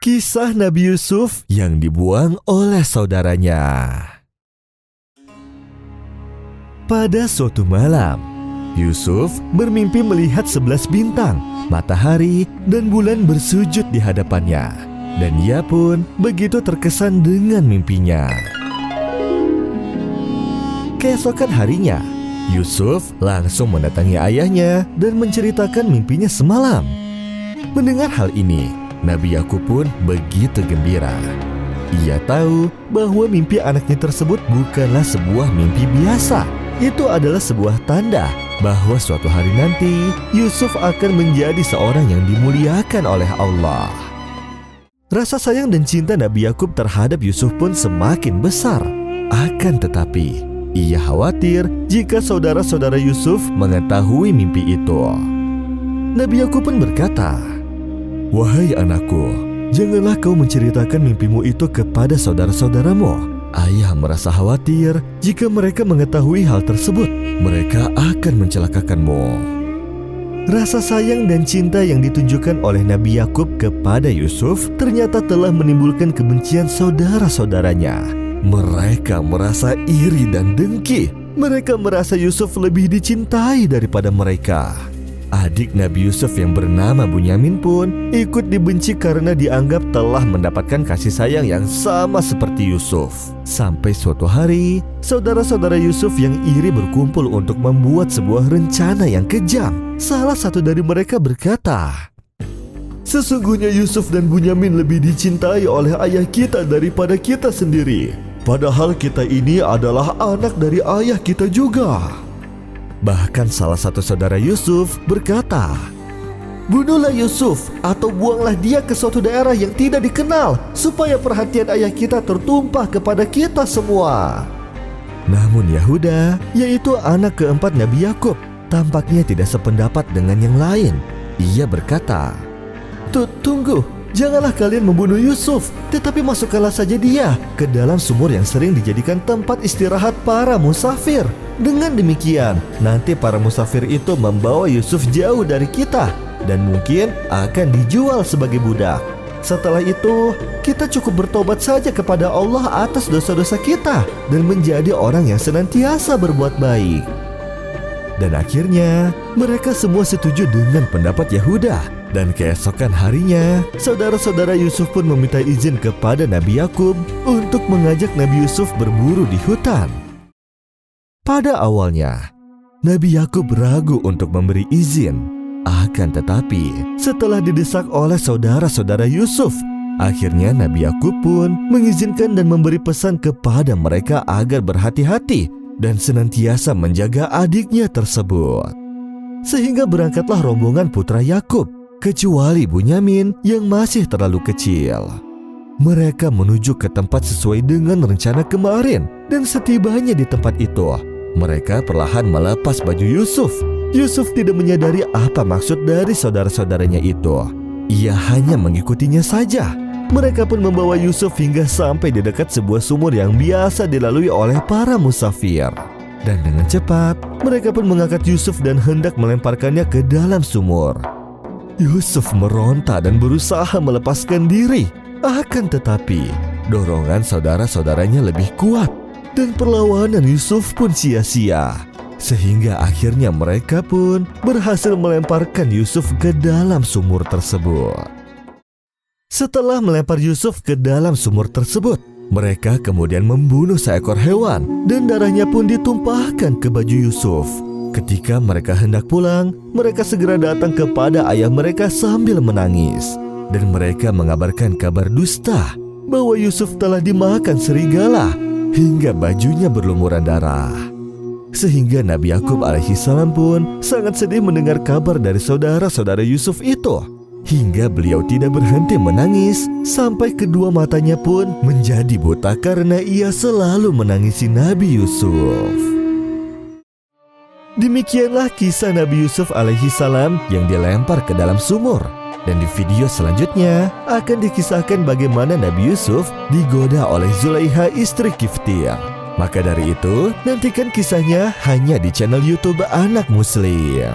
Kisah Nabi Yusuf yang dibuang oleh saudaranya. Pada suatu malam, Yusuf bermimpi melihat 11 bintang, matahari, dan bulan bersujud di hadapannya. Dan ia pun begitu terkesan dengan mimpinya. Keesokan harinya, Yusuf langsung mendatangi ayahnya dan menceritakan mimpinya semalam. Mendengar hal ini, Nabi Yakub pun begitu gembira. Ia tahu bahwa mimpi anaknya tersebut bukanlah sebuah mimpi biasa. Itu adalah sebuah tanda bahwa suatu hari nanti Yusuf akan menjadi seorang yang dimuliakan oleh Allah. Rasa sayang dan cinta Nabi Yakub terhadap Yusuf pun semakin besar. Akan tetapi, ia khawatir jika saudara-saudara Yusuf mengetahui mimpi itu. Nabi Yakub pun berkata, "Wahai anakku, janganlah kau menceritakan mimpimu itu kepada saudara-saudaramu. Ayah merasa khawatir jika mereka mengetahui hal tersebut, mereka akan mencelakakanmu." Rasa sayang dan cinta yang ditunjukkan oleh Nabi Yakub kepada Yusuf ternyata telah menimbulkan kebencian saudara-saudaranya. Mereka merasa iri dan dengki. Mereka merasa Yusuf lebih dicintai daripada mereka. Adik Nabi Yusuf yang bernama Bunyamin pun ikut dibenci karena dianggap telah mendapatkan kasih sayang yang sama seperti Yusuf. Sampai suatu hari, saudara-saudara Yusuf yang iri berkumpul untuk membuat sebuah rencana yang kejam. Salah satu dari mereka berkata, "Sesungguhnya Yusuf dan Bunyamin lebih dicintai oleh ayah kita daripada kita sendiri. Padahal kita ini adalah anak dari ayah kita juga." Bahkan salah satu saudara Yusuf berkata, "Bunuhlah Yusuf atau buanglah dia ke suatu daerah yang tidak dikenal, supaya perhatian ayah kita tertumpah kepada kita semua." Namun Yahuda, yaitu anak keempat Nabi Yakub, tampaknya tidak sependapat dengan yang lain. Ia berkata, Tunggu, janganlah kalian membunuh Yusuf, tetapi masukkanlah saja dia ke dalam sumur yang sering dijadikan tempat istirahat para musafir. Dengan demikian, nanti para musafir itu membawa Yusuf jauh dari kita dan mungkin akan dijual sebagai budak. Setelah itu, kita cukup bertobat saja kepada Allah atas dosa-dosa kita dan menjadi orang yang senantiasa berbuat baik. Dan akhirnya, mereka semua setuju dengan pendapat Yahuda. Dan keesokan harinya, saudara-saudara Yusuf pun meminta izin kepada Nabi Yakub untuk mengajak Nabi Yusuf berburu di hutan. Pada awalnya, Nabi Yakub ragu untuk memberi izin. Akan tetapi, setelah didesak oleh saudara-saudara Yusuf, akhirnya Nabi Yakub pun mengizinkan dan memberi pesan kepada mereka agar berhati-hati dan senantiasa menjaga adiknya tersebut. Sehingga berangkatlah rombongan putra Yakub, kecuali Bunyamin yang masih terlalu kecil. Mereka menuju ke tempat sesuai dengan rencana kemarin, dan setibanya di tempat itu, mereka perlahan melepas baju Yusuf. Yusuf tidak menyadari apa maksud dari saudara-saudaranya itu. Ia hanya mengikutinya saja. Mereka pun membawa Yusuf hingga sampai di dekat sebuah sumur yang biasa dilalui oleh para musafir. Dan dengan cepat, mereka pun mengangkat Yusuf dan hendak melemparkannya ke dalam sumur. Yusuf meronta dan berusaha melepaskan diri. Akan tetapi, dorongan saudara-saudaranya lebih kuat. Dan perlawanan Yusuf pun sia-sia. Sehingga akhirnya mereka pun berhasil melemparkan Yusuf ke dalam sumur tersebut. Setelah melempar Yusuf ke dalam sumur tersebut, mereka kemudian membunuh seekor hewan dan darahnya pun ditumpahkan ke baju Yusuf. Ketika mereka hendak pulang, mereka segera datang kepada ayah mereka sambil menangis. Dan mereka mengabarkan kabar dusta bahwa Yusuf telah dimakan serigala hingga bajunya berlumuran darah. Sehingga Nabi Yakub alaihissalam pun sangat sedih mendengar kabar dari saudara-saudara Yusuf itu. Hingga beliau tidak berhenti menangis sampai kedua matanya pun menjadi buta karena ia selalu menangisi Nabi Yusuf. Demikianlah kisah Nabi Yusuf alaihissalam yang dilempar ke dalam sumur. Dan di video selanjutnya akan dikisahkan bagaimana Nabi Yusuf digoda oleh Zulaiha istri Kiftir. Maka dari itu, nantikan kisahnya hanya di channel YouTube Anak Muslim.